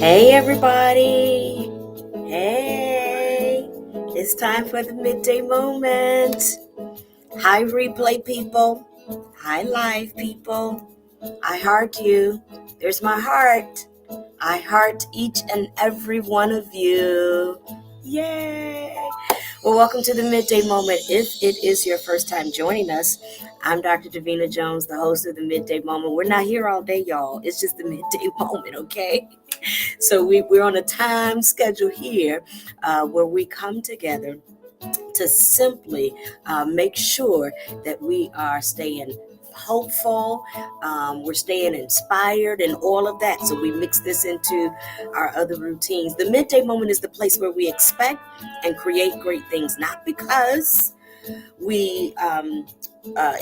Hey everybody. Hey, it's time for the midday moment. Hi replay people. Hi live people. I heart you. There's my heart. I heart each and every one of you. Yay! Well, welcome to the Midday Moment. If it is your first time joining us, I'm Dr. Davina Jones, the host of the Midday Moment. We're not here all day, y'all. It's just the Midday Moment, okay? So we're on a time schedule here where we come together to simply make sure that we are staying hopeful, we're staying inspired and all of that. So we mix this into our other routines. The midday moment is the place where we expect and create great things, not because we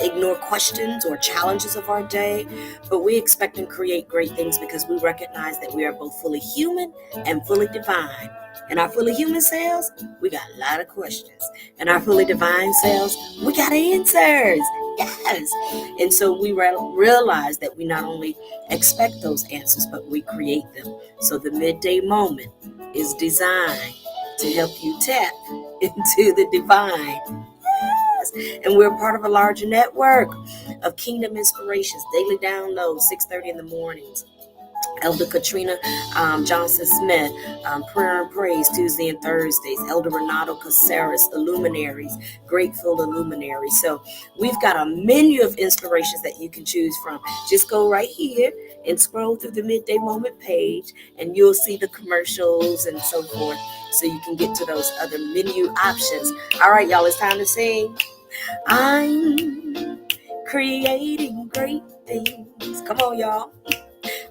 ignore questions or challenges of our day, but we expect and create great things because we recognize that we are both fully human and fully divine. In our fully human selves, we got a lot of questions. In our fully divine selves, we got answers. Yes. And so we realize that we not only expect those answers, but we create them. So the midday moment is designed to help you tap into the divine. And we're part of a larger network of Kingdom Inspirations, daily downloads, 6:30 in the mornings. Elder Katrina Johnson Smith, Prayer and Praise, Tuesday and Thursdays. Elder Renato Caceres, Illuminaries, Grateful Illuminaries. So we've got a menu of inspirations that you can choose from. Just go right here and scroll through the Midday Moment page, and you'll see the commercials and so forth, so you can get to those other menu options. All right, y'all, it's time to sing. I'm creating great things. Come on, y'all.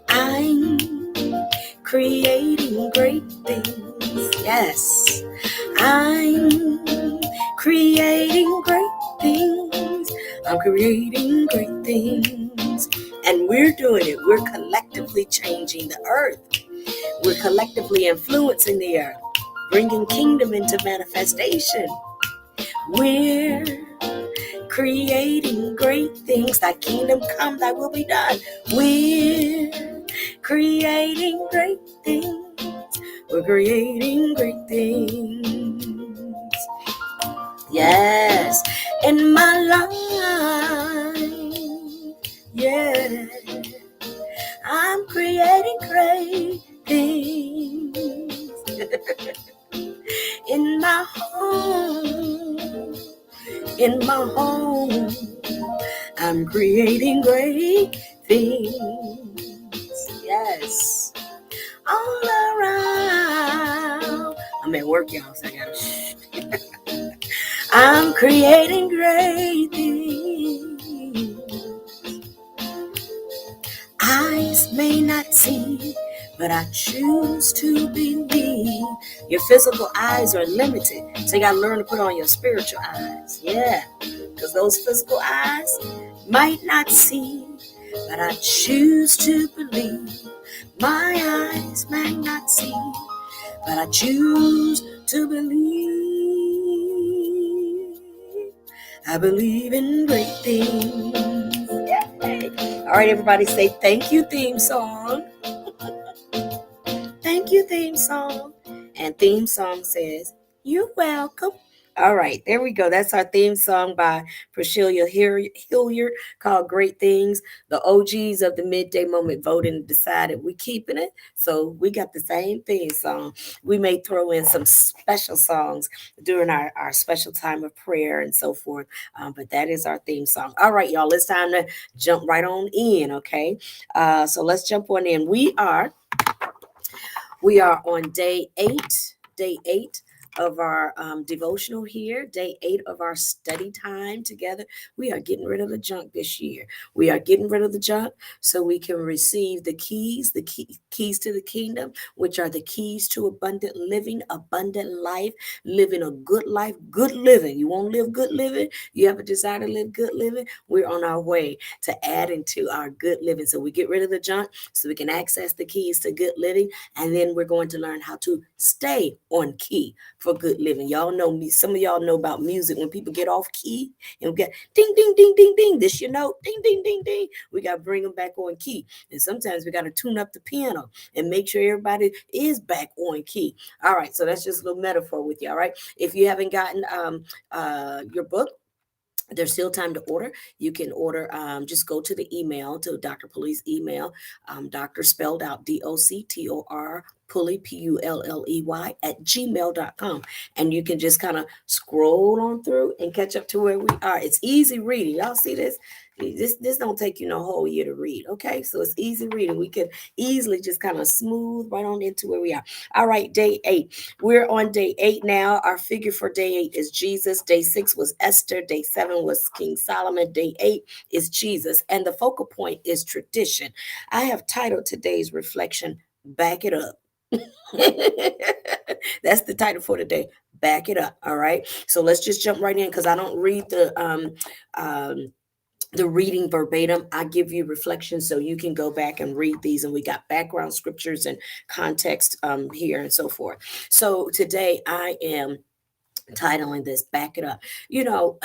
I'm creating great things. Yes. I'm creating great things. I'm creating great things. And we're doing it. We're collectively changing the earth. We're collectively influencing the earth, bringing kingdom into manifestation. We're creating great things. Thy kingdom come, thy will be done. We're creating great things. We're creating great things. Yes, in my life. Yeah, I'm creating great things. In my home. In my home, I'm creating great things. Yes, all around. I'm at work, y'all, so I gotta shh. I'm creating great things. Eyes may not see, but I choose to believe. Your physical eyes are limited, so you gotta learn to put on your spiritual eyes. Yeah, because those physical eyes might not see, but I choose to believe. My eyes might not see, but I choose to believe. I believe in great things. Yay. All right, everybody, say thank you, theme song. Thank you, theme song. And theme song says, you're welcome. All right, there we go. That's our theme song by Priscilla Hilliard called Great Things. The OGs of the Midday Moment voted and decided we're keeping it. So we got the same theme song. We may throw in some special songs during our special time of prayer and so forth. But that is our theme song. All right, y'all, it's time to jump right on in, okay? So let's jump on in. We are on day 8 of our devotional here, day 8 of our study time together. We are getting rid of the junk this year. We are getting rid of the junk so we can receive the keys to the kingdom, which are the keys to abundant living, abundant life, living a good life, good living. You want to live good living? You have a desire to live good living? We're on our way to adding to our good living. So we get rid of the junk so we can access the keys to good living, and then we're going to learn how to stay on key for good living. Y'all know me. Some of y'all know about music. When people get off key and we get ding, ding, ding, ding, ding, this your note, ding, ding, ding, ding. We got to bring them back on key. And sometimes we got to tune up the piano and make sure everybody is back on key. All right. So that's just a little metaphor with you. All right. If you haven't gotten your book, there's still time to order. You can order, just go to the email, to Dr. Pulley's email, doctor spelled out DOCTOR, Pulley, PULLEY, at gmail.com. And you can just kind of scroll on through and catch up to where we are. It's easy reading. Y'all see this? This don't take you no whole year to read. Okay, so it's easy reading. We can easily just kind of smooth right on into where we are. All right, day 8. We're on day 8 now. Our figure for day 8 is Jesus. Day 6 was Esther. Day 7 was King Solomon. Day 8 is Jesus. And the focal point is tradition. I have titled today's reflection, Back It Up. That's the title for today. Back it up. All right. So let's just jump right in, because I don't read the reading verbatim. I give you reflections so you can go back and read these, and we got background scriptures and context here and so forth. So today I am titling this, Back It Up. You know,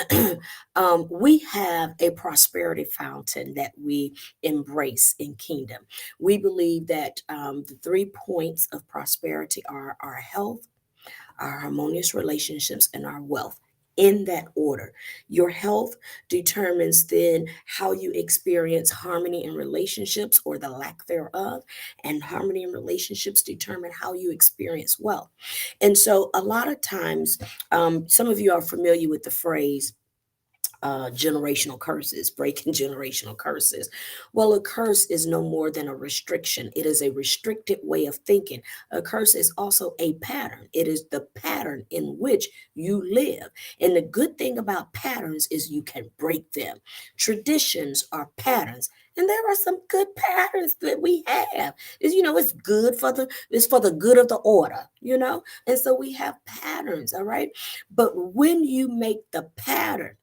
we have a prosperity fountain that we embrace in kingdom. We believe that the 3 points of prosperity are our health, our harmonious relationships, and our wealth. In that order. Your health determines then how you experience harmony in relationships, or the lack thereof, and harmony in relationships determine how you experience wealth. And so a lot of times, some of you are familiar with the phrase, generational curses, breaking generational curses. Well, a curse is no more than a restriction. It is a restricted way of thinking. A curse is also a pattern. It is the pattern in which you live. And the good thing about patterns is you can break them. Traditions are patterns. And there are some good patterns that we have. It's good it's for the good of the order, And so we have patterns, all right? But when you make the pattern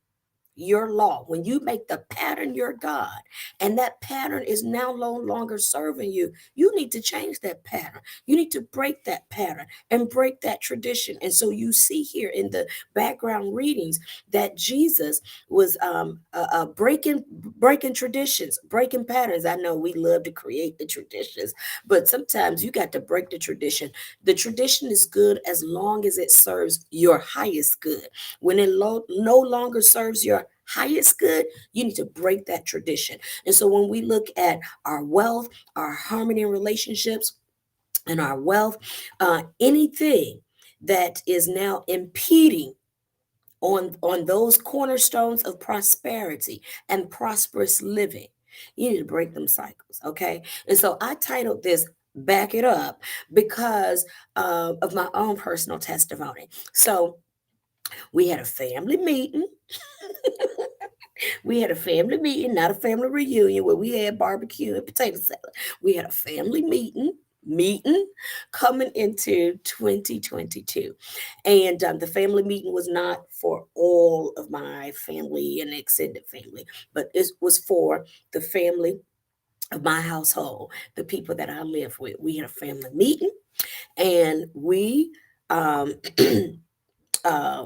your law, when you make the pattern your God, and that pattern is now no longer serving you, you need to change that pattern. You need to break that pattern and break that tradition. And so you see here in the background readings that Jesus was breaking traditions, breaking patterns. I know we love to create the traditions, but sometimes you got to break the tradition. The tradition is good as long as it serves your highest good. When it no longer serves your highest good, you need to break that tradition. And so when we look at our wealth, our harmony in relationships, and our wealth, anything that is now impeding on those cornerstones of prosperity and prosperous living, you need to break them cycles. Okay. And so I titled this, Back It Up, because of my own personal testimony. So we had a family meeting. We had a family meeting, not a family reunion, where we had barbecue and potato salad. We had a family meeting coming into 2022. And the family meeting was not for all of my family and extended family, but it was for the family of my household, the people that I live with. We had a family meeting, and we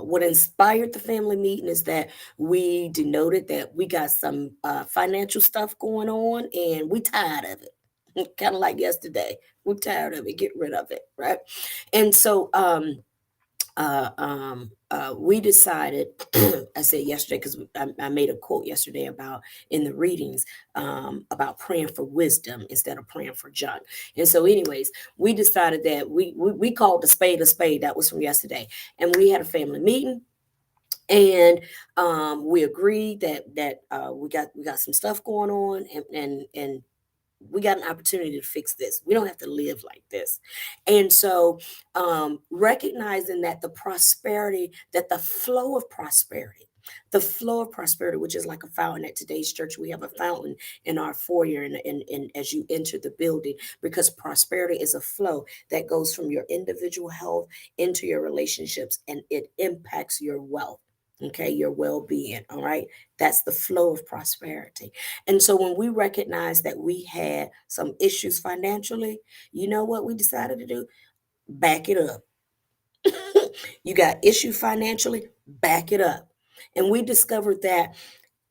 what inspired the family meeting is that we denoted that we got some financial stuff going on, and we tired of it. Kind of like yesterday. We're tired of it. Get rid of it, right? And so we decided, I said yesterday, because I made a quote yesterday about in the readings about praying for wisdom instead of praying for junk. And so anyways, we decided that we called the spade a spade. That was from yesterday. And we had a family meeting. And we agreed that we got some stuff going on, and we got an opportunity to fix this. We don't have to live like this. And so recognizing that the flow of prosperity, which is like a fountain at today's church. We have a fountain in our foyer and as you enter the building, because prosperity is a flow that goes from your individual health into your relationships, and it impacts your wealth. Okay, your well-being. All right. That's the flow of prosperity. And so when we recognized that we had some issues financially, you know what we decided to do? Back it up. You got issue financially, back it up. And we discovered that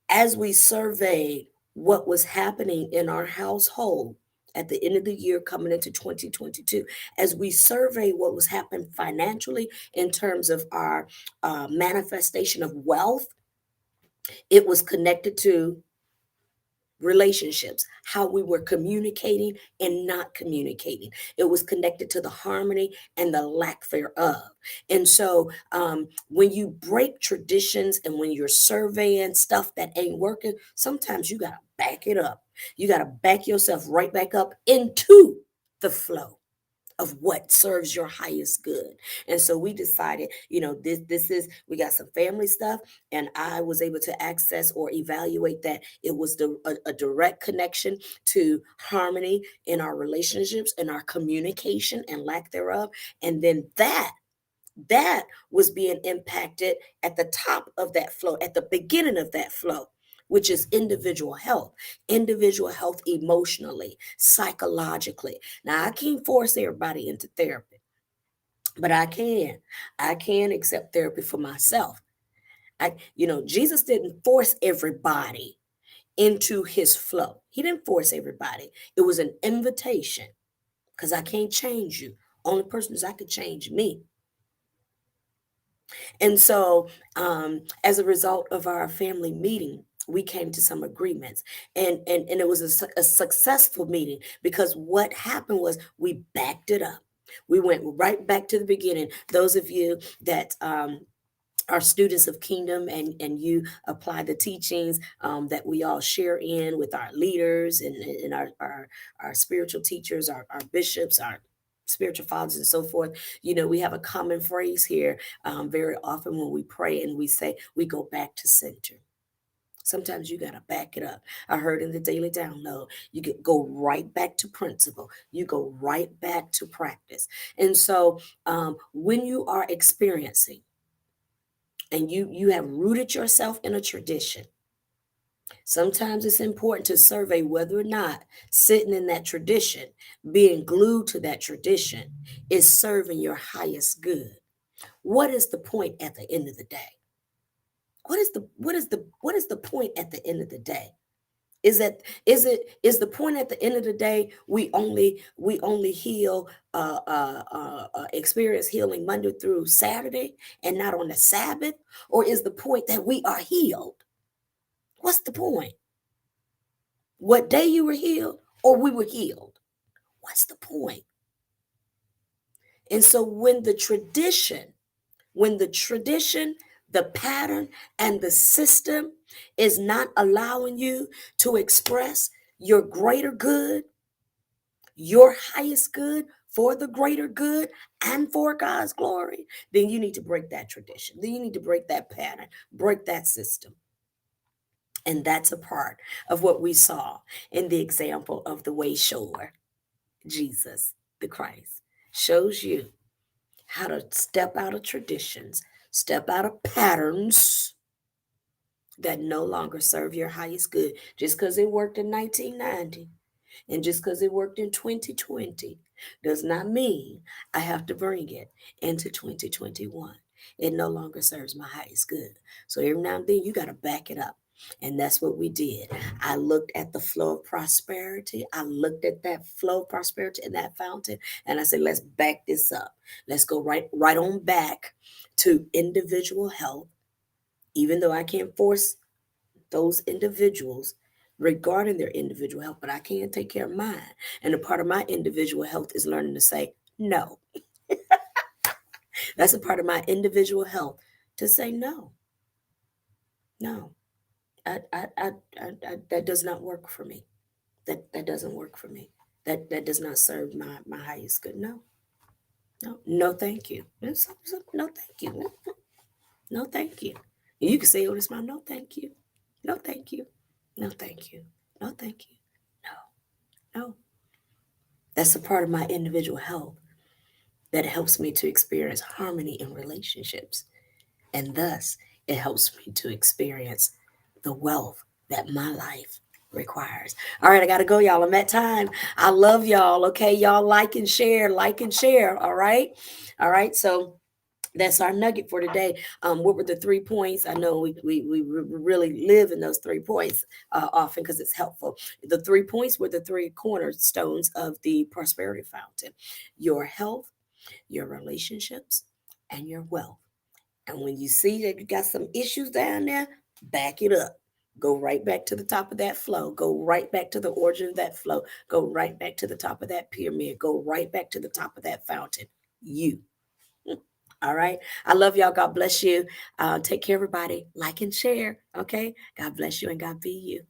as we surveyed what was happening in our household at the end of the year coming into 2022, as we surveyed what was happening financially in terms of our manifestation of wealth, it was connected to relationships, how we were communicating and not communicating. It was connected to the harmony and the lack thereof. And so when you break traditions and when you're surveying stuff that ain't working, sometimes you got to back it up. You got to back yourself right back up into the flow of what serves your highest good. And so we decided, this is, we got some family stuff, and I was able to access or evaluate that it was a direct connection to harmony in our relationships and our communication and lack thereof. And then that was being impacted at the top of that flow, at the beginning of that flow, which is individual health emotionally, psychologically. Now, I can't force everybody into therapy, but I can accept therapy for myself. Jesus didn't force everybody into his flow. He didn't force everybody. It was an invitation, because I can't change you. Only person is I could change me. And so, as a result of our family meeting, we came to some agreements, and it was a successful meeting, because what happened was we backed it up. We went right back to the beginning. Those of you that are students of kingdom, and you apply the teachings that we all share in with our leaders and our spiritual teachers, our bishops, our spiritual fathers, and so forth. We have a common phrase here very often when we pray, and we say we go back to center. Sometimes you got to back it up. I heard in the daily download, you could go right back to principle. You go right back to practice. And so when you are experiencing and you have rooted yourself in a tradition, sometimes it's important to survey whether or not sitting in that tradition, being glued to that tradition, is serving your highest good. What is the point at the end of the day? What is the point at the end of the day? Is the point at the end of the day we only heal experience healing Monday through Saturday and not on the Sabbath? Or is the point that we are healed? What's the point? What day you were healed or we were healed? What's the point? And so when the tradition, the pattern, and the system is not allowing you to express your greater good, your highest good, for the greater good and for God's glory, then you need to break that tradition. Then you need to break that pattern, break that system. And that's a part of what we saw in the example of the way shower. Jesus, the Christ, shows you how to step out of traditions, step out of patterns that no longer serve your highest good. Just because it worked in 1990 and just because it worked in 2020 does not mean I have to bring it into 2021. It no longer serves my highest good. So every now and then you got to back it up. And that's what we did. I looked at the flow of prosperity. I looked at that flow of prosperity in that fountain. And I said, let's back this up. Let's go right on back to individual health, even though I can't force those individuals regarding their individual health, but I can take care of mine. And a part of my individual health is learning to say no. That's a part of my individual health, to say no. No, that does not work for me. That doesn't work for me. That does not serve my highest good. No, no, thank you. No, thank you. No, thank you. You can say it with a smile. No, thank you. No, thank you. No, thank you. No, thank you. No. That's a part of my individual health that helps me to experience harmony in relationships. And thus, it helps me to experience the wealth that my life requires. All right, I got to go, y'all. I'm at time. I love y'all. Okay, y'all like and share. All right. All right. So That's our nugget for today. What were the 3 points? I know we really live in those 3 points often because it's helpful. The 3 points were the three cornerstones of the prosperity fountain: your health, your relationships, and your wealth. And when you see that you got some issues down there, back it up. Go right back to the top of that flow. Go right back to the origin of that flow. Go right back to the top of that pyramid. Go right back to the top of that fountain. You. All right. I love y'all. God bless you. Take care, everybody. Like and share. Okay. God bless you and God be you.